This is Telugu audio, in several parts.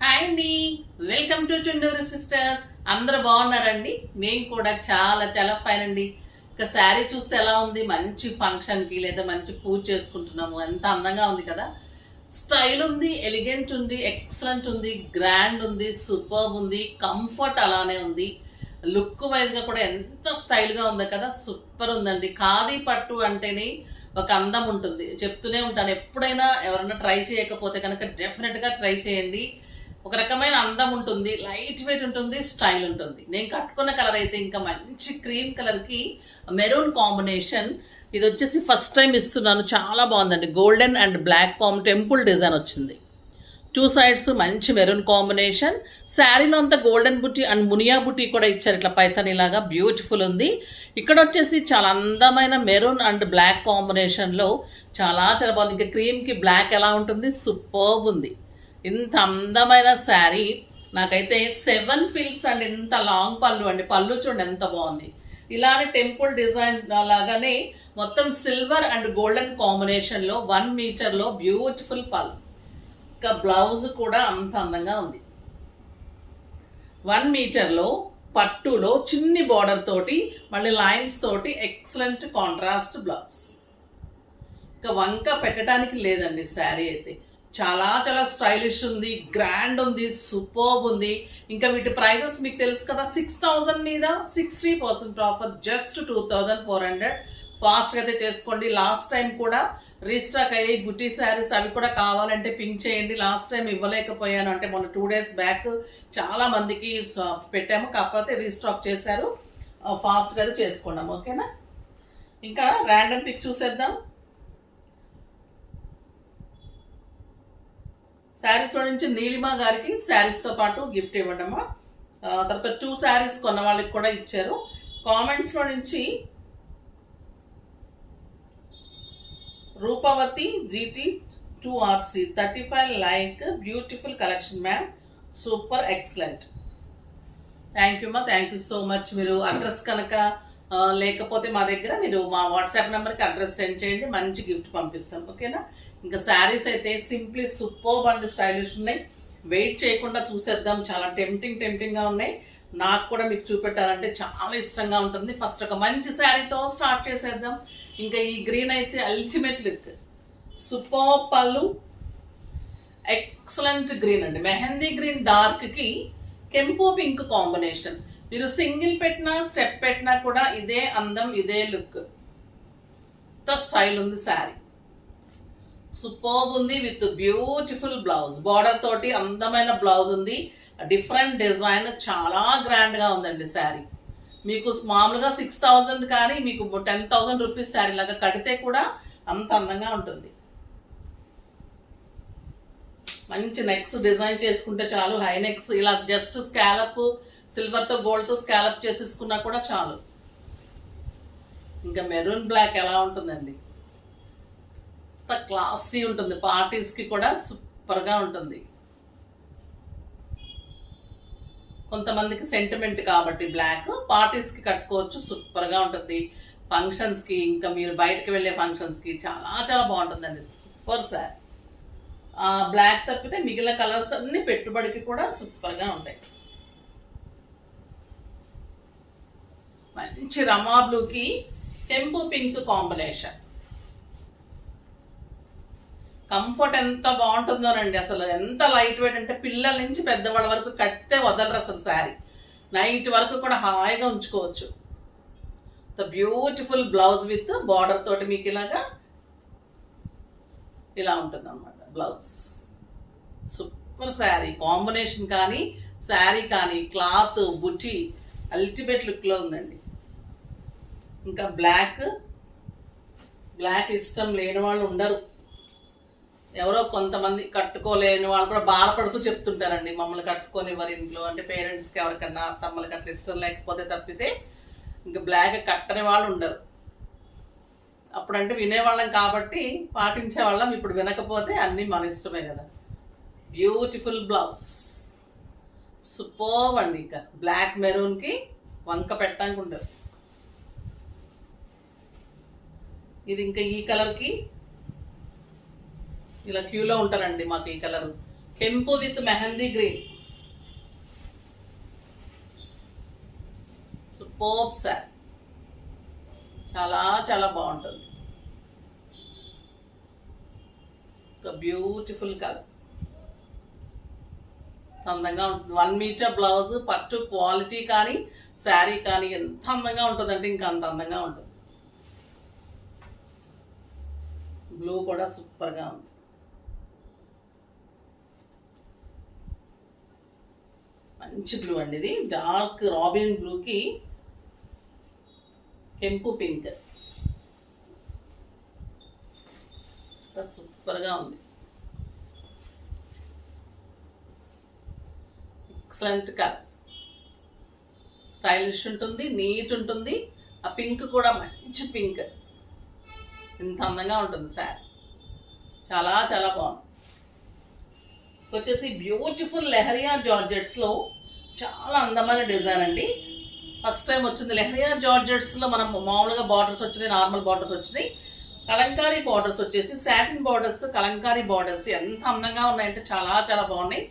హాయ్ అండి, వెల్కమ్ టు చుండూరు సిస్టర్స్. అందరూ బాగున్నారండి? మేము కూడా చాలా చాలా ఫైన్ అండి. ఇక శారీ చూస్తే ఎలా ఉంది? మంచి ఫంక్షన్కి లేదా మంచి పూజ చేసుకుంటున్నాము. ఎంత అందంగా ఉంది కదా. స్టైల్ ఉంది, ఎలిగెంట్ ఉంది, ఎక్సలెంట్ ఉంది, గ్రాండ్ ఉంది, సూపర్బ్ ఉంది, కంఫర్ట్ అలానే ఉంది. లుక్ వైజ్గా కూడా ఎంత స్టైల్గా ఉంది కదా, సూపర్ ఉందండి. ఖాదీ పట్టు అంటేనే ఒక అందం ఉంటుంది. చెప్తూనే ఉంటాను, ఎప్పుడైనా ఎవరైనా ట్రై చేయకపోతే కనుక డెఫినెట్గా ట్రై చేయండి. ఒక రకమైన అందం ఉంటుంది, లైట్ వెయిట్ ఉంటుంది, స్టైల్ ఉంటుంది. నేను కట్టుకున్న కలర్ అయితే ఇంకా మంచి క్రీమ్ కలర్కి మెరూన్ కాంబినేషన్. ఇది వచ్చేసి ఫస్ట్ టైం ఇస్తున్నాను, చాలా బాగుందండి. Golden and black temple design వచ్చింది. టూ సైడ్స్ మంచి మెరూన్ కాంబినేషన్. శారీలో అంతా గోల్డెన్ బుట్టి అండ్ మునియా బుట్టి కూడా ఇచ్చారు, ఇట్లా పైతని లాగా బ్యూటిఫుల్ ఉంది. ఇక్కడ వచ్చేసి చాలా అందమైన మెరూన్ అండ్ బ్లాక్ కాంబినేషన్లో చాలా చాలా బాగుంది. ఇంకా క్రీమ్కి బ్లాక్ ఎలా ఉంటుంది, సూపర్బ్ ఉంది. ఇంత అందమైన శారీ నాకైతే 7 ఫిల్స్ అండ్ ఇంత లాంగ్ పళ్ళు అండి. పళ్ళు చూడండి ఎంత బాగుంది. ఇలానే టెంపుల్ డిజైన్ లాగానే మొత్తం సిల్వర్ అండ్ గోల్డెన్ కాంబినేషన్లో 1 మీటర్లో బ్యూటిఫుల్ పళ్ళు. ఇంకా బ్లౌజ్ కూడా అంత అందంగా ఉంది. 1 మీటర్లో పట్టులో చిన్ని బార్డర్ తోటి మళ్ళీ లైన్స్ తోటి ఎక్సలెంట్ కాంట్రాస్ట్ బ్లౌజ్. ఇంకా వంక పెట్టడానికి లేదండి. శారీ అయితే చాలా చాలా స్టైలిష్ ఉంది, గ్రాండ్ ఉంది, సూపర్బ్ ఉంది. ఇంకా వీటి ప్రైజెస్ మీకు తెలుసు కదా, 6000 మీద 60% ఆఫర్, జస్ట్ 2400. ఫాస్ట్గా అయితే చేసుకోండి. లాస్ట్ టైం కూడా రీస్టాక్ అయ్యి బుటీ శారీస్ అవి కూడా కావాలంటే పింక్ చేయండి. లాస్ట్ టైం ఇవ్వలేకపోయాను, అంటే మొన్న 2 డేస్ బ్యాక్ చాలా మందికి పెట్టాము, కాకపోతే రీస్టాక్ చేశారు. ఫాస్ట్గా అయితే చేసుకున్నాం, ఓకేనా. ఇంకా ర్యాండమ్ పిక్ చూసేద్దాం. శారీస్లో నుంచి నీలిమా గారికి శారీస్తో పాటు గిఫ్ట్ ఇవ్వడమా. తర్వాత 2 శారీస్ కొన్న వాళ్ళకి కూడా ఇచ్చారు. కామెంట్స్లో నుంచి రూపవతి GT 2RC 35 like beautiful collection ma'am, super excellent. Thank you మా, థ్యాంక్ యూ సో మచ్. మీరు అడ్రస్ కనుక లేకపోతే మా దగ్గర మీరు మా వాట్సాప్ నెంబర్కి అడ్రస్ సెండ్ చేయండి, మంచి గిఫ్ట్ పంపిస్తాం, ఓకేనా. ఇంకా శారీస్ అయితే సింప్లీ సూపర్బ్ అండ్ స్టైలిష్ ఉన్నాయి. వెయిట్ చేయకుండా చూసేద్దాం. చాలా టెంప్టింగ్గా ఉన్నాయి. నాకు కూడా మీకు చూపెట్టాలంటే చాలా ఇష్టంగా ఉంటుంది. ఫస్ట్ ఒక మంచి శారీతో స్టార్ట్ చేసేద్దాం. ఇంకా ఈ గ్రీన్ అయితే అల్టిమేట్ లుక్, సూపర్ పళ్ళు, ఎక్సలెంట్ గ్రీన్ అండి. మెహందీ గ్రీన్ డార్క్కి కెంపు పింక్ కాంబినేషన్. మీరు సింగిల్ పెట్టినా స్టెప్ పెట్టినా కూడా ఇదే అందం, ఇదే లుక్. స్టైల్ ఉంది శారీ, సూపర్బ్ ఉంది విత్ బ్యూటిఫుల్ బ్లౌజ్. బార్డర్ తోటి అందమైన బ్లౌజ్ ఉంది, డిఫరెంట్ డిజైన్, చాలా గ్రాండ్గా ఉందండి శారీ. మీకు మామూలుగా 6000 కానీ మీకు 10,000 రూపీస్ శారీ లాగా కడితే కూడా అంత అందంగా ఉంటుంది. మంచి నెక్స్ డిజైన్ చేసుకుంటే చాలు, హై నెక్స్ ఇలా జస్ట్ స్కాలప్ సిల్వర్తో గోల్డ్తో స్కాలప్ చేసేసుకున్నా కూడా చాలు. ఇంకా మెరూన్ బ్లాక్ ఎలా ఉంటుందండి, క్లాసీ ఉంటుంది. పార్టీస్కి కూడా సూపర్గా ఉంటుంది. కొంతమందికి సెంటిమెంట్ కాబట్టి బ్లాక్ పార్టీస్కి కట్టుకోవచ్చు, సూపర్గా ఉంటుంది. ఫంక్షన్స్కి, ఇంకా మీరు బయటకు వెళ్ళే ఫంక్షన్స్కి చాలా చాలా బాగుంటుందండి. Super sir. బ్లాక్ తప్పితే మిగిలిన కలర్స్ అన్ని పెట్టుబడికి కూడా సూపర్గా ఉంటాయి. మంచి రమా బ్లూకి కెంపు పింక్ కాంబినేషన్. కంఫర్ట్ ఎంత బాగుంటుందోనండి, అసలు ఎంత లైట్ వెయిట్ అంటే పిల్లల నుంచి పెద్దవాళ్ళ వరకు కట్టే వదలరు అసలు. శారీ నైట్ వరకు కూడా హాయిగా ఉంచుకోవచ్చు. The beautiful blouse with border తోటి మీకు ఇలాగా ఇలా ఉంటుంది అన్నమాట బ్లౌజ్. సూపర్ శారీ కాంబినేషన్ కానీ శారీ కానీ క్లాత్ బుట్టి అల్టిమేట్ లుక్లో ఉందండి. ఇంకా బ్లాక్ ఇష్టం లేని వాళ్ళు ఉండరు. ఎవరో కొంతమంది కట్టుకోలేని వాళ్ళు కూడా బాధపడుతూ చెప్తుంటారండి, మమ్మల్ని కట్టుకొని ఎవరి ఇంట్లో అంటే పేరెంట్స్కి ఎవరికన్నా తమ్మలకి అట్లా ఇష్టం లేకపోతే తప్పితే ఇంకా బ్లాక్ కట్టని వాళ్ళు ఉండరు. అప్పుడంటే వినేవాళ్ళం కాబట్టి పాటించేవాళ్ళం, ఇప్పుడు వినకపోతే అన్నీ మన ఇష్టమే కదా. బ్యూటిఫుల్ బ్లౌజ్, సూపర్బ్ అండి. ఇంకా బ్లాక్ మెరూన్కి వంక పెట్టడానికి ఉండదు. ఇది ఇంకా ఈ కలర్కి ఇలా క్యూలో ఉంటారండి, మాకు ఈ కలర్ కెంపు with mehndi green. Superb sorry, చాలా చాలా బాగుంటుంది. ఒక బ్యూటిఫుల్ కలర్, అందంగా ఉంటుంది. 1 మీటర్ బ్లౌజ్, పట్టు క్వాలిటీ కానీ శారీ కానీ ఎంత అందంగా ఉంటుందంటే ఇంకా అంత అందంగా ఉంటుంది. బ్లూ కూడా సూపర్గా ఉంది. మంచి బ్లూ అండి ఇది, డార్క్ రాబిన్ బ్లూకి కెంపు పింక్, సూపర్గా ఉంది. ఎక్సలెంట్ కలర్, స్టైలిష్ ఉంటుంది, నీట్ ఉంటుంది. ఆ పింక్ కూడా మంచి పింక్, ఎంత అందంగా ఉంటుంది శారీ, చాలా చాలా బాగుంది. వచ్చేసి బ్యూటిఫుల్ లెహరియా జార్జెట్స్లో చాలా అందమైన డిజైన్ అండి. ఫస్ట్ టైం వచ్చింది లెహరియా జార్జెట్స్లో. మనం మామూలుగా బార్డర్స్ వచ్చినాయి, నార్మల్ బార్డర్స్ వచ్చినాయి. కలంకారీ బార్డర్స్ వచ్చేసి సాటిన్ బార్డర్స్, కలంకారీ బార్డర్స్ ఎంత అందంగా ఉన్నాయంటే చాలా చాలా బాగున్నాయి.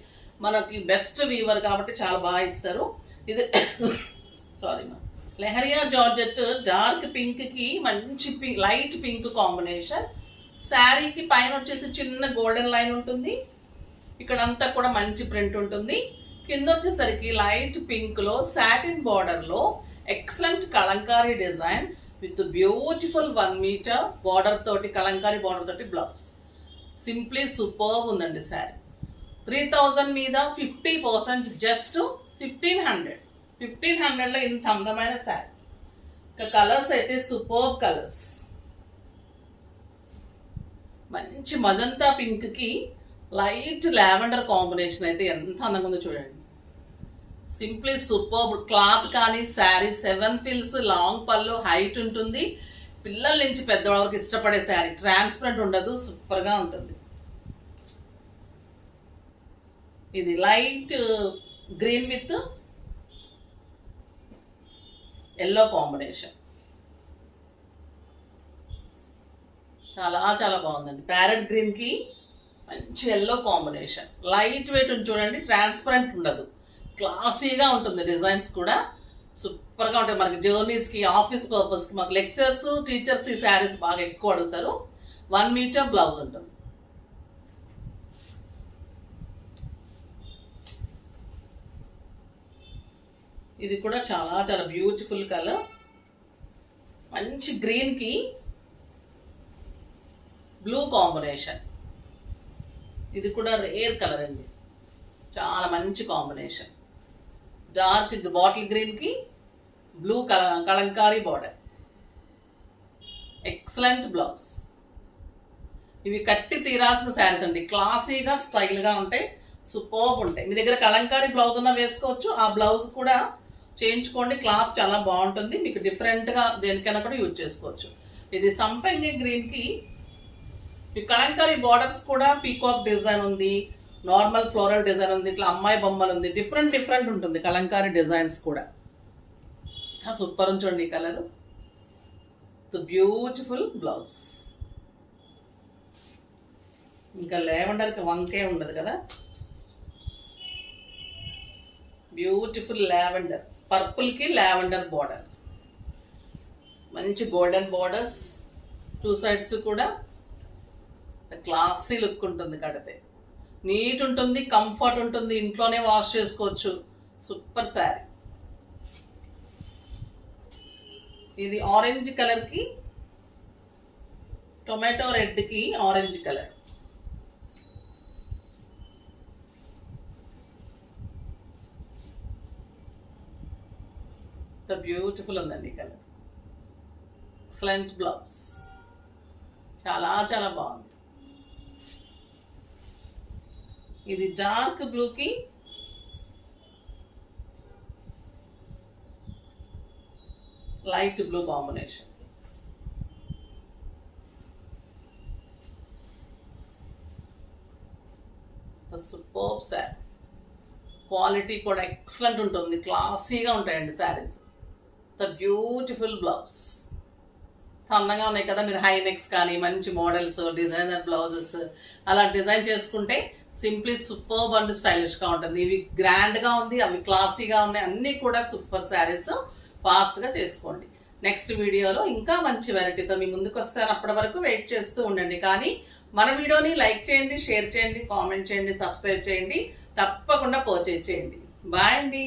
మనకి బెస్ట్ వీవర్ కాబట్టి చాలా బాగా ఇస్తారు. ఇది సారీ మా లెహరియా జార్జెట్ డార్క్ పింక్కి మంచి లైట్ పింక్ కాంబినేషన్. శారీకి పైన వచ్చేసి చిన్న గోల్డెన్ లైన్ ఉంటుంది, ఇక్కడంతా కూడా మంచి ప్రింట్ ఉంటుంది. కింద వచ్చేసరికి లైట్ పింక్లో సాటిన్ బార్డర్లో excellent kalamkari design with beautiful 1 metre border తోటి, కలంకారీ బార్డర్ తోటి బ్లౌజ్. సింప్లీ సూపర్బ్ ఉందండి శారీ. 3000 మీద 50%, జస్ట్ 1500. 1500లో ఇంత అందమైన శారీ. ఇంకా కలర్స్ అయితే సూపర్బ్ కలర్స్. మంచి మజంతా పింక్కి లైట్ లావెండర్ కాంబినేషన్ అయితే ఎంత అందంగా ఉందో చూడండి. Simply superb. క్లాత్ కానీ శారీ 7 ఫిల్స్, లాంగ్ పళ్ళు, హైట్ ఉంటుంది. పిల్లల నుంచి పెద్దవాళ్ళ వరకు ఇష్టపడే శారీ, ట్రాన్స్పరెంట్ ఉండదు, సూపర్గా ఉంటుంది. ఇది light green with yellow combination, చాలా చాలా బాగుందండి. ప్యారెట్ గ్రీన్కి మంచి ఎల్లో కాంబినేషన్, లైట్ వెయిట్ ఉంది చూడండి, ట్రాన్స్పరెంట్ ఉండదు, క్లాసీగా ఉంటుంది. డిజైన్స్ కూడా సూపర్గా ఉంటాయి. మనకి జర్నీస్కి, ఆఫీస్ పర్పస్కి, మాకు లెక్చర్స్, టీచర్స్ ఈ శారీస్ బాగా ఎక్కువ అడుగుతారు. 1 మీటర్ బ్లౌజ్ ఉంటుంది. ఇది కూడా చాలా చాలా బ్యూటిఫుల్ కలర్, మంచి గ్రీన్కి బ్లూ కాంబినేషన్. ఇది కూడా రేర్ కలర్ అండి, చాలా మంచి కాంబినేషన్. డార్క్ బాటిల్ గ్రీన్కి blue Kalamkari border, excellent blouse. ఇవి కట్టి తీరాల్సిన శారీస్ అండి, క్లాసీగా స్టైల్గా ఉంటాయి, సూపర్బ్ ఉంటాయి. మీ దగ్గర కలంకారీ బ్లౌజ్ ఉన్నా వేసుకోవచ్చు, ఆ బ్లౌజ్ కూడా చేయించుకోండి, క్లాత్ చాలా బాగుంటుంది. మీకు డిఫరెంట్గా దేనికైనా కూడా యూజ్ చేసుకోవచ్చు. ఇది సంపంగి గ్రీన్కి ఈ కలంకారీ బార్డర్స్ కూడా పీకాక్ డిజైన్ ఉంది, నార్మల్ ఫ్లోరల్ డిజైన్ ఉంది, ఇట్లా అమ్మాయి బొమ్మలు ఉంది, డిఫరెంట్ డిఫరెంట్ ఉంటుంది కలంకారీ డిజైన్స్ కూడా. సూపర్ చూడండి ఈ కలర్, బ్యూటిఫుల్ బ్లౌజ్. ఇంకా లావెండర్కి వంకే ఉండదు కదా, బ్యూటిఫుల్ లావెండర్, పర్పుల్కి లావెండర్ బార్డర్, మంచి గోల్డెన్ బార్డర్స్ 2 సైడ్స్ కూడా. క్లాసీ లుక్ ఉంటుంది, కడితే నీట్ ఉంటుంది, కంఫర్ట్ ఉంటుంది, ఇంట్లోనే వాష్ చేసుకోవచ్చు. సూపర్ శారీ. ఇది ఆరెంజ్ కలర్కి టొమాటో రెడ్కి ఆరెంజ్ కలర్, బ్యూటిఫుల్ ఉందండి కలర్. ఎక్సలెంట్ బ్లౌజ్, చాలా చాలా బాగుంది. ఇది డార్క్ బ్లూకి light blue combination. Superb sari, quality కూడా ఎక్సలెంట్ ఉంటుంది, క్లాసీగా ఉంటాయండి శారీస్. బ్యూటిఫుల్ బ్లౌజ్, అందంగా ఉన్నాయి కదా. మీరు హై నెక్స్ కానీ మంచి మోడల్స్, డిజైనర్ బ్లౌజెస్ అలా డిజైన్ చేసుకుంటే సింప్లీ సూపర్బ్ అండ్ స్టైలిష్గా ఉంటుంది. ఇవి గ్రాండ్గా ఉంది, అవి క్లాసీగా ఉన్నాయి, అన్నీ కూడా సూపర్ శారీస్. ఫాస్ట్గా చేసుకోండి. నెక్స్ట్ వీడియోలో ఇంకా మంచి వెరైటీతో మీ ముందుకు వస్తాను. అప్పటి వరకు వెయిట్ చేస్తూ ఉండండి. కానీ మన వీడియోని లైక్ చేయండి, షేర్ చేయండి, కామెంట్ చేయండి, సబ్స్క్రైబ్ చేయండి, తప్పకుండా పర్చేజ్ చేయండి. బాయ్ అండి.